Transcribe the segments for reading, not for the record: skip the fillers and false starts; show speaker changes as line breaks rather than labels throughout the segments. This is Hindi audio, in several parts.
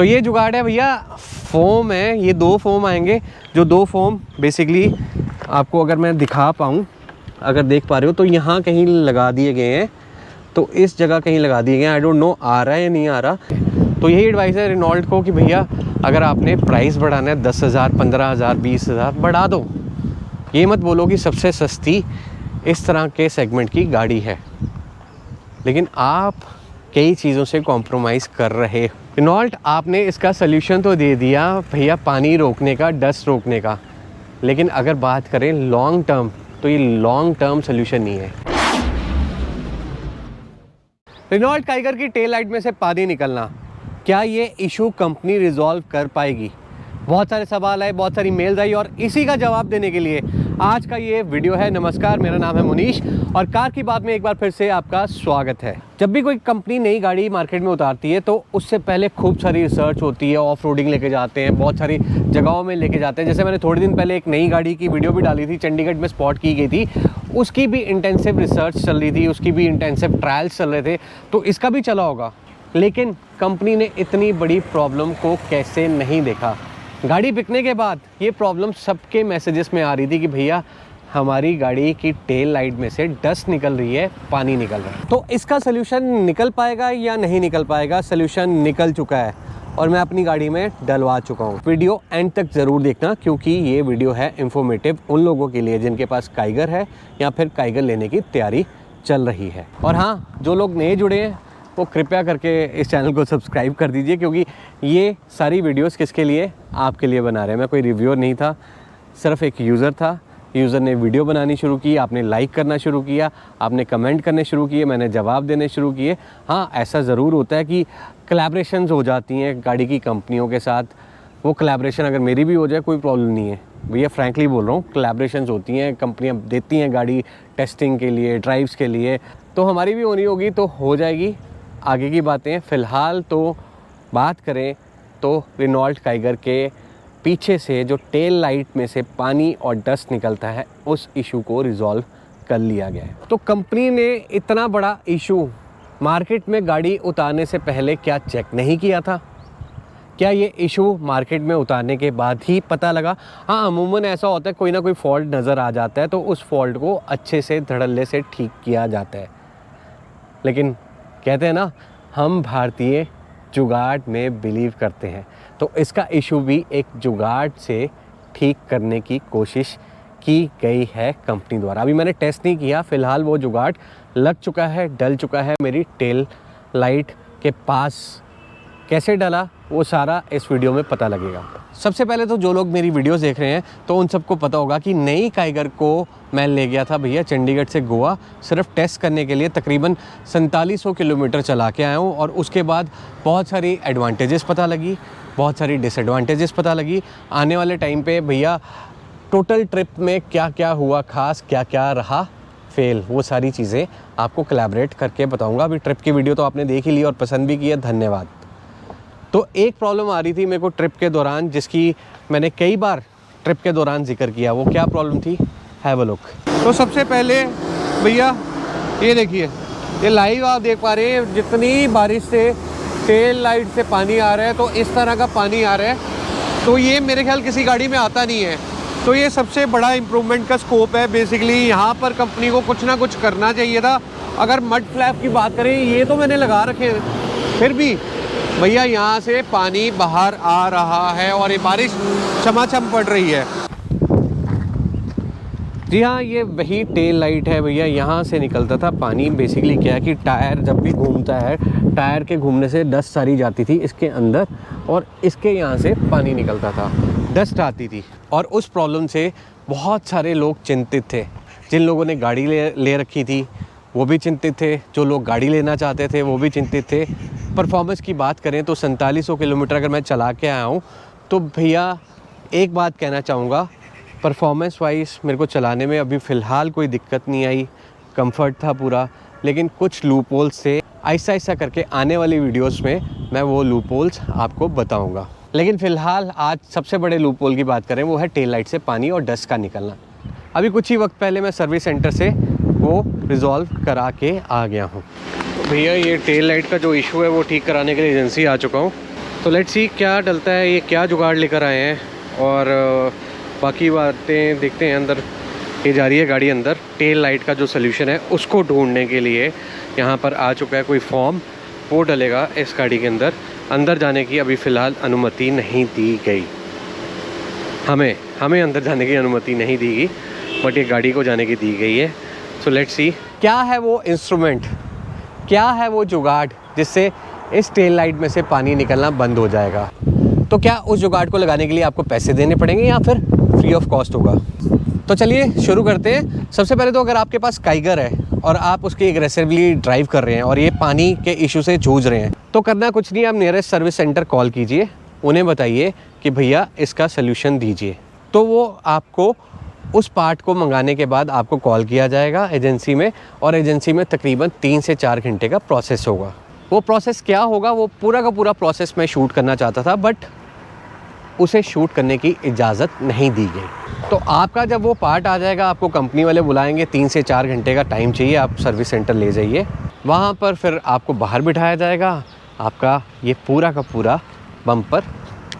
तो ये जुगाड़ है भैया, फोम है, ये 2 फोम आएंगे, जो 2 फोम बेसिकली आपको अगर मैं दिखा पाऊँ, अगर देख पा रहे हो तो यहाँ कहीं लगा दिए गए हैं, तो इस जगह कहीं लगा दिए गए हैं। आई डोंट नो आ रहा है या नहीं आ रहा। तो यही एडवाइस है रेनॉल्ट को कि भैया अगर आपने प्राइस बढ़ाना है 10,000, 15,000, 20,000 बढ़ा दो। ये मत बोलो कि सबसे सस्ती इस तरह के सेगमेंट की गाड़ी है, लेकिन आप कई चीज़ों से कॉम्प्रोमाइज़ कर रहे हो। रेनॉल्ट आपने इसका सल्यूशन तो दे दिया भैया, पानी रोकने का, डस्ट रोकने का, लेकिन अगर बात करें लॉन्ग टर्म तो ये लॉन्ग टर्म सल्यूशन नहीं है। रेनॉल्ट काइगर की टेल लाइट में से पानी निकलना, क्या ये इशू कंपनी रिजॉल्व कर पाएगी? बहुत सारे सवाल आए, बहुत सारी मेल्स आई, और इसी का जवाब देने के लिए आज का ये वीडियो है। नमस्कार, मेरा नाम है मुनीश और कार की बात में एक बार फिर से आपका स्वागत है। जब भी कोई कंपनी नई गाड़ी मार्केट में उतारती है तो उससे पहले खूब सारी रिसर्च होती है, ऑफ रोडिंग लेके जाते हैं, बहुत सारी जगहों में लेके जाते हैं। जैसे मैंने थोड़े दिन पहले एक नई गाड़ी की वीडियो भी डाली थी, चंडीगढ़ में स्पॉट की गई थी, उसकी भी इंटेंसिव रिसर्च चल रही थी, उसकी भी इंटेंसिव ट्रायल्स चल रहे थे, तो इसका भी चला होगा। लेकिन कंपनी ने इतनी बड़ी प्रॉब्लम को कैसे नहीं देखा? गाड़ी बिकने के बाद ये प्रॉब्लम सबके मैसेजेस में आ रही थी कि भैया हमारी गाड़ी की टेल लाइट में से डस्ट निकल रही है, पानी निकल रहा है। तो इसका सल्यूशन निकल पाएगा या नहीं निकल पाएगा? सल्यूशन निकल चुका है और मैं अपनी गाड़ी में डलवा चुका हूँ। वीडियो एंड तक ज़रूर देखना, क्योंकि ये वीडियो है इंफॉर्मेटिव उन लोगों के लिए जिनके पास काइगर है या फिर काइगर लेने की तैयारी चल रही है। और हाँ, जो लोग नए जुड़े हैं वो कृपया करके इस चैनल को सब्सक्राइब कर दीजिए, क्योंकि ये सारी वीडियोस किसके लिए? आपके लिए बना रहे हैं। मैं कोई रिव्यूअर नहीं था, सिर्फ एक यूज़र था। यूज़र ने वीडियो बनानी शुरू की, आपने लाइक करना शुरू किया, आपने कमेंट करने शुरू किए, मैंने जवाब देने शुरू किए। हाँ, ऐसा ज़रूर होता है कि कोलैबोरेशंस हो जाती हैं गाड़ी की कंपनियों के साथ। वो कोलैबोरेशन अगर मेरी भी हो जाए कोई प्रॉब्लम नहीं है भैया, फ्रैंकली बोल रहा हूँ। कोलैबोरेशंस होती हैं, कंपनियाँ देती हैं गाड़ी टेस्टिंग के लिए, ड्राइव्स के लिए, तो हमारी भी होनी होगी तो हो जाएगी। आगे की बातें, फ़िलहाल तो बात करें तो रेनॉल्ट काइगर के पीछे से जो टेल लाइट में से पानी और डस्ट निकलता है, उस इशू को रिज़ॉल्व कर लिया गया है। तो कंपनी ने इतना बड़ा इशू मार्केट में गाड़ी उतारने से पहले क्या चेक नहीं किया था? क्या ये इशू मार्केट में उतारने के बाद ही पता लगा? हाँ, अमूमन ऐसा होता है, कोई ना कोई फॉल्ट नज़र आ जाता है तो उस फॉल्ट को अच्छे से धड़ल्ले से ठीक किया जाता है। लेकिन कहते हैं ना, हम भारतीय जुगाड़ में बिलीव करते हैं, तो इसका इशू भी एक जुगाड़ से ठीक करने की कोशिश की गई है कंपनी द्वारा। अभी मैंने टेस्ट नहीं किया, फ़िलहाल वो जुगाड़ लग चुका है, डल चुका है मेरी टेल लाइट के पास। कैसे डला वो सारा इस वीडियो में पता लगेगा। सबसे पहले तो जो लोग मेरी वीडियोस देख रहे हैं तो उन सबको पता होगा कि नई काइगर को मैं ले गया था भैया चंडीगढ़ से गोवा, सिर्फ टेस्ट करने के लिए। तकरीबन 4700 किलोमीटर चला के आया हूँ और उसके बाद बहुत सारी एडवांटेजेस पता लगी, बहुत सारी डिसएडवांटेजेस पता लगी। आने वाले टाइम पे भैया टोटल ट्रिप में क्या क्या हुआ खास, क्या क्या रहा फेल, वो सारी चीज़ें आपको कोलैबोरेट करके बताऊँगा। अभी ट्रिप की वीडियो तो आपने देख ही ली और पसंद भी की है, धन्यवाद। तो एक प्रॉब्लम आ रही थी मेरे को ट्रिप के दौरान, जिसकी मैंने कई बार ट्रिप के दौरान जिक्र किया। वो क्या प्रॉब्लम थी? Have a look. तो सबसे पहले भैया ये देखिए, ये लाइव आप देख पा रहे हैं, जितनी बारिश से टेल लाइट से पानी आ रहा है, तो इस तरह का पानी आ रहा है। तो ये मेरे ख्याल किसी गाड़ी में आता नहीं है। तो ये सबसे बड़ा इम्प्रूवमेंट का स्कोप है। बेसिकली यहाँ पर कंपनी को कुछ ना कुछ करना चाहिए था। अगर मड फ्लैप की बात करें, ये तो मैंने लगा रखे हैं, फिर भी भैया यहाँ से पानी बाहर आ रहा है और ये बारिश छमाछम पड़ रही है। जी हाँ, ये वही टेल लाइट है भैया, यहाँ से निकलता था पानी। बेसिकली क्या है कि टायर जब भी घूमता है, टायर के घूमने से डस्ट सारी जाती थी इसके अंदर और इसके यहाँ से पानी निकलता था, डस्ट आती थी। और उस प्रॉब्लम से बहुत सारे लोग चिंतित थे। जिन लोगों ने गाड़ी ले रखी थी वो भी चिंतित थे, जो लोग गाड़ी लेना चाहते थे वो भी चिंतित थे। परफॉर्मेंस की बात करें तो 4700 किलोमीटर अगर मैं चला के आया हूँ तो भैया एक बात कहना चाहूँगा, परफॉर्मेंस वाइज मेरे को चलाने में अभी फ़िलहाल कोई दिक्कत नहीं आई, कंफर्ट था पूरा। लेकिन कुछ लूप होल्स से ऐसा ऐसा करके आने वाली वीडियोस में मैं वो लूप होल्स आपको बताऊँगा। लेकिन फ़िलहाल आज सबसे बड़े लूप होल की बात करें, वो है टेल लाइट से पानी और डस्ट का निकलना। अभी कुछ ही वक्त पहले मैं सर्विस सेंटर से वो रिज़ॉल्व करा के आ गया हूँ। तो भैया ये टेल लाइट का जो इशू है वो ठीक कराने के लिए एजेंसी आ चुका हूँ। तो लेट्स सी क्या डलता है, ये क्या जुगाड़ लेकर आए हैं और बाकी बातें देखते हैं। अंदर ये जा रही है गाड़ी अंदर, टेल लाइट का जो सल्यूशन है उसको ढूंढने के लिए यहाँ पर आ चुका है कोई फॉर्म, वो डलेगा इस गाड़ी के अंदर। अंदर जाने की अभी फ़िलहाल अनुमति नहीं दी गई, हमें अंदर जाने की अनुमति नहीं दी गई, बट ये गाड़ी को जाने की दी गई है। सो लेट्स सी क्या है वो इंस्ट्रूमेंट, क्या है वो जुगाड़ जिससे इस टेल लाइट में से पानी निकलना बंद हो जाएगा। तो क्या उस जुगाड़ को लगाने के लिए आपको पैसे देने पड़ेंगे या फिर फ्री ऑफ कॉस्ट होगा? तो चलिए शुरू करते हैं। सबसे पहले तो अगर आपके पास काइगर है और आप उसकी एग्रेसिवली ड्राइव कर रहे हैं और ये पानी के इशू से जूझ रहे हैं, तो करना कुछ नहीं, आप नियरेस्ट सर्विस सेंटर कॉल कीजिए, उन्हें बताइए कि भैया इसका सल्यूशन दीजिए। तो वो आपको उस पार्ट को मंगाने के बाद आपको कॉल किया जाएगा एजेंसी में, और एजेंसी में तकरीबन 3 से 4 घंटे का प्रोसेस होगा। वो प्रोसेस क्या होगा, वो पूरा का पूरा प्रोसेस मैं शूट करना चाहता था, बट उसे शूट करने की इजाज़त नहीं दी गई। तो आपका जब वो पार्ट आ जाएगा, आपको कंपनी वाले बुलाएंगे, 3 से 4 घंटे का टाइम चाहिए, आप सर्विस सेंटर ले जाइए, वहाँ पर फिर आपको बाहर बिठाया जाएगा, आपका ये पूरा का पूरा बम्पर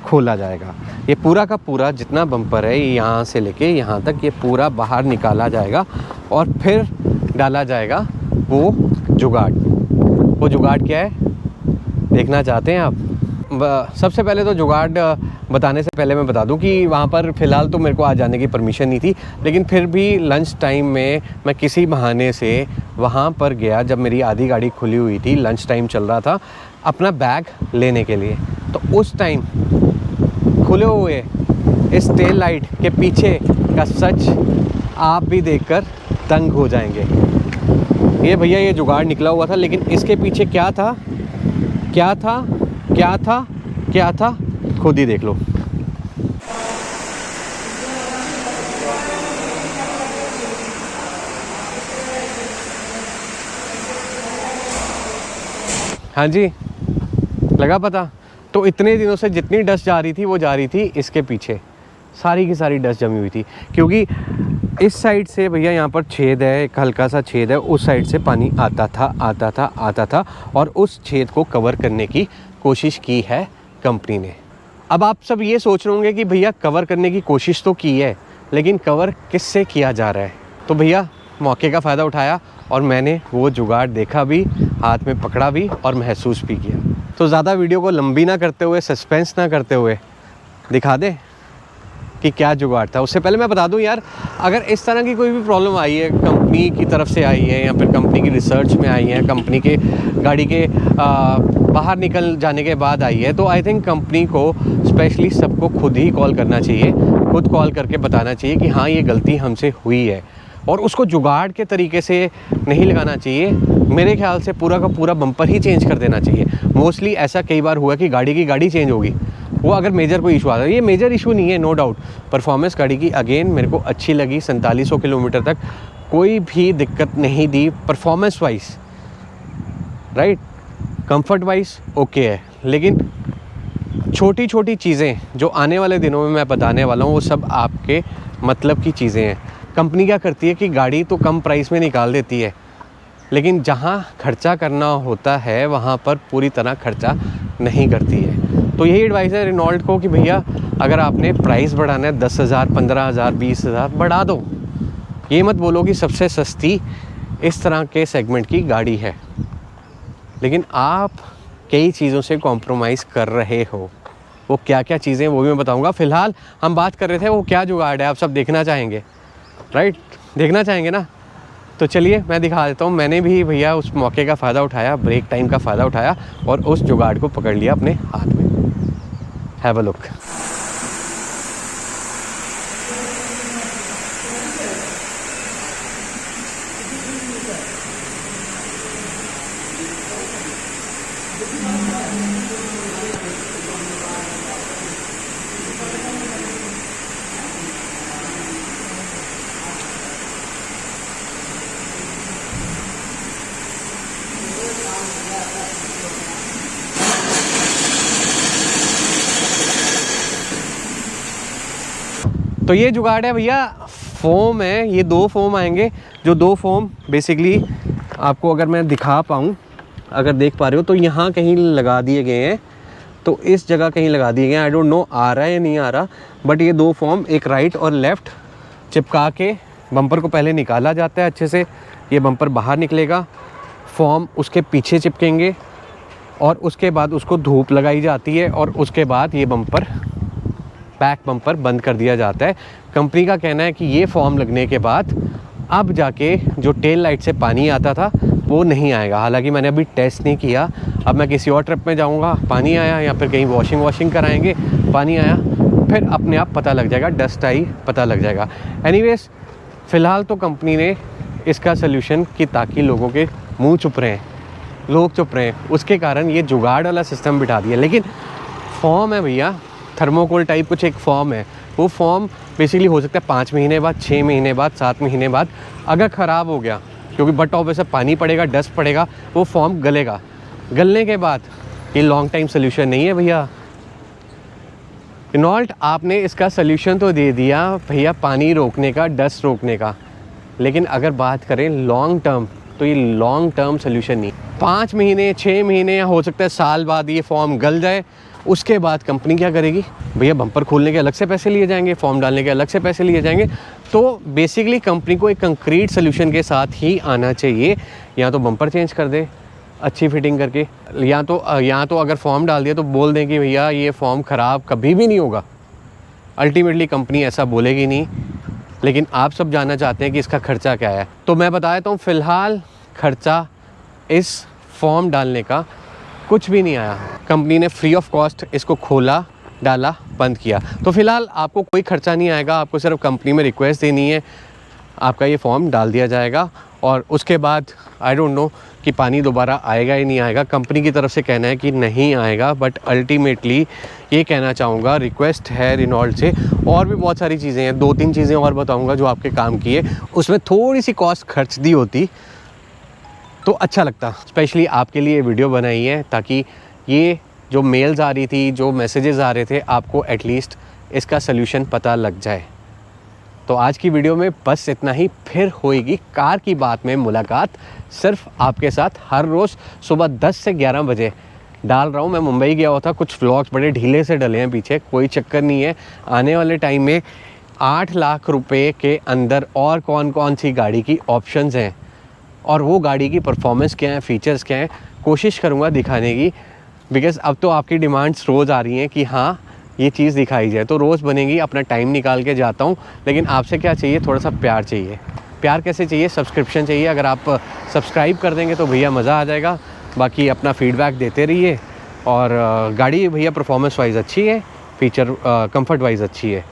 खोला जाएगा। ये पूरा का पूरा जितना बम्पर है यहाँ से लेके यहाँ तक, ये पूरा बाहर निकाला जाएगा और फिर डाला जाएगा वो जुगाड़। वो जुगाड़ क्या है देखना चाहते हैं आप? सबसे पहले तो जुगाड़ बताने से पहले मैं बता दूं कि वहाँ पर फ़िलहाल तो मेरे को आ जाने की परमिशन नहीं थी, लेकिन फिर भी लंच टाइम में मैं किसी बहाने से वहाँ पर गया, जब मेरी आधी गाड़ी खुली हुई थी, लंच टाइम चल रहा था, अपना बैग लेने के लिए। तो उस टाइम खुले हुए इस टेल लाइट के पीछे का सच आप भी देखकर दंग हो जाएंगे। ये भैया ये जुगाड़ निकला हुआ था, लेकिन इसके पीछे क्या था, क्या था, क्या था, क्या था, खुद ही देख लो। हाँ जी, लगा पता? तो इतने दिनों से जितनी डस्ट जा रही थी वो जा रही थी इसके पीछे, सारी की सारी डस्ट जमी हुई थी, क्योंकि इस साइड से भैया यहाँ पर छेद है, एक हल्का सा छेद है, उस साइड से पानी आता था और उस छेद को कवर करने की कोशिश की है कंपनी ने। अब आप सब ये सोच रहे होंगे कि भैया कवर करने की कोशिश तो की है, लेकिन कवर किससे किया जा रहा है? तो भैया मौके का फ़ायदा उठाया और मैंने वो जुगाड़ देखा भी, हाथ में पकड़ा भी और महसूस भी किया। तो ज़्यादा वीडियो को लंबी ना करते हुए, सस्पेंस ना करते हुए दिखा दे कि क्या जुगाड़ था। उससे पहले मैं बता दूं यार, अगर इस तरह की कोई भी प्रॉब्लम आई है, कंपनी की तरफ से आई है या फिर कंपनी की रिसर्च में आई है, कंपनी के गाड़ी के बाहर निकल जाने के बाद आई है, तो आई थिंक कंपनी को स्पेशली सबको खुद ही कॉल करना चाहिए, खुद कॉल करके बताना चाहिए कि हाँ ये गलती हमसे हुई है, और उसको जुगाड़ के तरीके से नहीं लगाना चाहिए। मेरे ख्याल से पूरा का पूरा बम्पर ही चेंज कर देना चाहिए। मोस्टली ऐसा कई बार हुआ कि गाड़ी की गाड़ी चेंज होगी, वो अगर मेजर कोई इशू आता है। ये मेजर इशू नहीं है, नो डाउट। परफॉर्मेंस गाड़ी की अगेन मेरे को अच्छी लगी, 4700 किलोमीटर तक कोई भी दिक्कत नहीं दी performance wise, right, comfort wise okay है। लेकिन छोटी छोटी चीज़ें जो आने वाले दिनों में मैं बताने वाला हूँ, वो सब आपके मतलब की चीज़ें हैं। कंपनी क्या करती है कि गाड़ी तो कम प्राइस में निकाल देती है, लेकिन जहाँ खर्चा करना होता है वहाँ पर पूरी तरह खर्चा नहीं करती है। तो यही एडवाइस है रेनॉल्ट को कि भैया अगर आपने प्राइस बढ़ाना है 10,000, 15,000, 20,000 बढ़ा दो। ये मत बोलो कि सबसे सस्ती इस तरह के सेगमेंट की गाड़ी है, लेकिन आप कई चीज़ों से कॉम्प्रोमाइज़ कर रहे हो। वो क्या क्या चीज़ें वो भी मैं बताऊँगा। फ़िलहाल हम बात कर रहे थे वो क्या जुगाड़ है, आप सब देखना चाहेंगे, राइट? देखना चाहेंगे ना? तो चलिए मैं दिखा देता हूँ। मैंने भी भैया उस मौके का फ़ायदा उठाया, ब्रेक टाइम का फ़ायदा उठाया और उस जुगाड़ को पकड़ लिया अपने हाथ में। Have a look. तो ये जुगाड़ है भैया, फोम है, ये 2 फोम आएंगे, जो 2 फोम बेसिकली आपको अगर मैं दिखा पाऊँ, अगर देख पा रहे हो तो यहाँ कहीं लगा दिए गए हैं तो इस जगह कहीं लगा दिए गए। आई डोंट नो आ रहा है या नहीं आ रहा, बट ये 2 फॉर्म, एक राइट और लेफ़्ट, चिपका के बम्पर को पहले निकाला जाता है अच्छे से। ये बम्पर बाहर निकलेगा, फॉर्म उसके पीछे चिपकेंगे और उसके बाद उसको धूप लगाई जाती है और उसके बाद ये बम्पर, बैक बम्पर बंद कर दिया जाता है। कंपनी का कहना है कि ये फॉर्म लगने के बाद अब जाके जो टेल लाइट से पानी आता था वो नहीं आएगा। हालांकि मैंने अभी टेस्ट नहीं किया, अब मैं किसी और ट्रिप में जाऊंगा, पानी आया, या फिर कहीं वॉशिंग कराएंगे, पानी आया, फिर अपने आप पता लग जाएगा, डस्ट आई पता लग जाएगा। एनीवेज, फ़िलहाल तो कंपनी ने इसका सल्यूशन कि ताकि लोगों के मुँह चुप रहे हैं, लोग चुप रहे हैं, उसके कारण ये जुगाड़ वाला सिस्टम बिठा दिया। लेकिन फॉर्म है भैया, थर्मोकोल टाइप कुछ एक फॉर्म है, वो फॉर्म बेसिकली हो सकता है 5 महीने बाद, 6 महीने बाद, 7 महीने बाद अगर ख़राब हो गया, क्योंकि बट ऑफ से पानी पड़ेगा, डस्ट पड़ेगा, वो फॉर्म गलेगा। गलने के बाद ये लॉन्ग टाइम सोल्यूशन नहीं है भैया। रेनॉल्ट आपने इसका सोल्यूशन तो दे दिया भैया, पानी रोकने का, डस्ट रोकने का, लेकिन अगर बात करें लॉन्ग टर्म, तो ये लॉन्ग टर्म सोल्यूशन नहीं। 5 महीने, 6 महीने या हो सकता है साल बाद ये फॉर्म गल जाए, उसके बाद कंपनी क्या करेगी भैया? बम्पर खोलने के अलग से पैसे लिए जाएंगे, फॉर्म डालने के अलग से पैसे लिए जाएंगे। तो बेसिकली कंपनी को एक कंक्रीट सोल्यूशन के साथ ही आना चाहिए। या तो बम्पर चेंज कर दे अच्छी फिटिंग करके, या तो अगर फॉर्म डाल दिया तो बोल दें कि भैया ये फॉर्म ख़राब कभी भी नहीं होगा। अल्टीमेटली कंपनी ऐसा बोलेगी नहीं, लेकिन आप सब जानना चाहते हैं कि इसका खर्चा क्या है। तो मैं बता देता हूँ, फ़िलहाल खर्चा इस फॉर्म डालने का कुछ भी नहीं आया। कंपनी ने फ्री ऑफ कॉस्ट इसको खोला, डाला, बंद किया। तो फ़िलहाल आपको कोई खर्चा नहीं आएगा, आपको सिर्फ कंपनी में रिक्वेस्ट देनी है, आपका ये फॉर्म डाल दिया जाएगा और उसके बाद आई डोंट नो कि पानी दोबारा आएगा या नहीं आएगा। कंपनी की तरफ से कहना है कि नहीं आएगा, बट अल्टीमेटली ये कहना चाहूँगा, रिक्वेस्ट है रेनॉल्ट से। और भी बहुत सारी चीज़ें हैं, 2-3 चीज़ें और बताऊँगा जो आपके काम की है। उसमें थोड़ी सी कॉस्ट खर्च दी होती तो अच्छा लगता। स्पेशली आपके लिए वीडियो बनाई है ताकि ये जो मेल्स आ रही थी, जो मैसेजेस आ रहे थे, आपको एटलीस्ट इसका सल्यूशन पता लग जाए। तो आज की वीडियो में बस इतना ही। फिर होएगी कार की बात में मुलाकात, सिर्फ आपके साथ हर रोज़ सुबह 10 से 11 बजे डाल रहा हूँ। मैं मुंबई गया हुआ था, कुछ व्लॉग्स बड़े ढीले से डले हैं पीछे, कोई चक्कर नहीं है। आने वाले टाइम में 8 लाख रुपए के अंदर और कौन कौन सी गाड़ी की ऑप्शंस हैं और वो गाड़ी की परफॉर्मेंस क्या है, फीचर्स क्या हैं, कोशिश करूँगा दिखाने की। बिकॉज़ अब तो आपकी डिमांड्स रोज़ आ रही हैं कि हाँ ये चीज़ दिखाई जाए, तो रोज़ बनेगी। अपना टाइम निकाल के जाता हूँ, लेकिन आपसे क्या चाहिए? थोड़ा सा प्यार चाहिए। प्यार कैसे चाहिए? सब्सक्रिप्शन चाहिए। अगर आप सब्सक्राइब कर देंगे तो भैया मज़ा आ जाएगा। बाकी अपना फीडबैक देते रहिए। और गाड़ी भैया परफॉर्मेंस वाइज अच्छी है, फीचर कंफर्ट वाइज अच्छी है।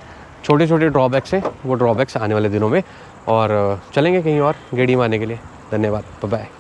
छोटे छोटे ड्रॉबैक्स हैं, वो ड्रॉबैक्स आने वाले दिनों में। और चलेंगे कहीं और गेड़ी मारने के लिए। धन्यवाद, बाय बाय।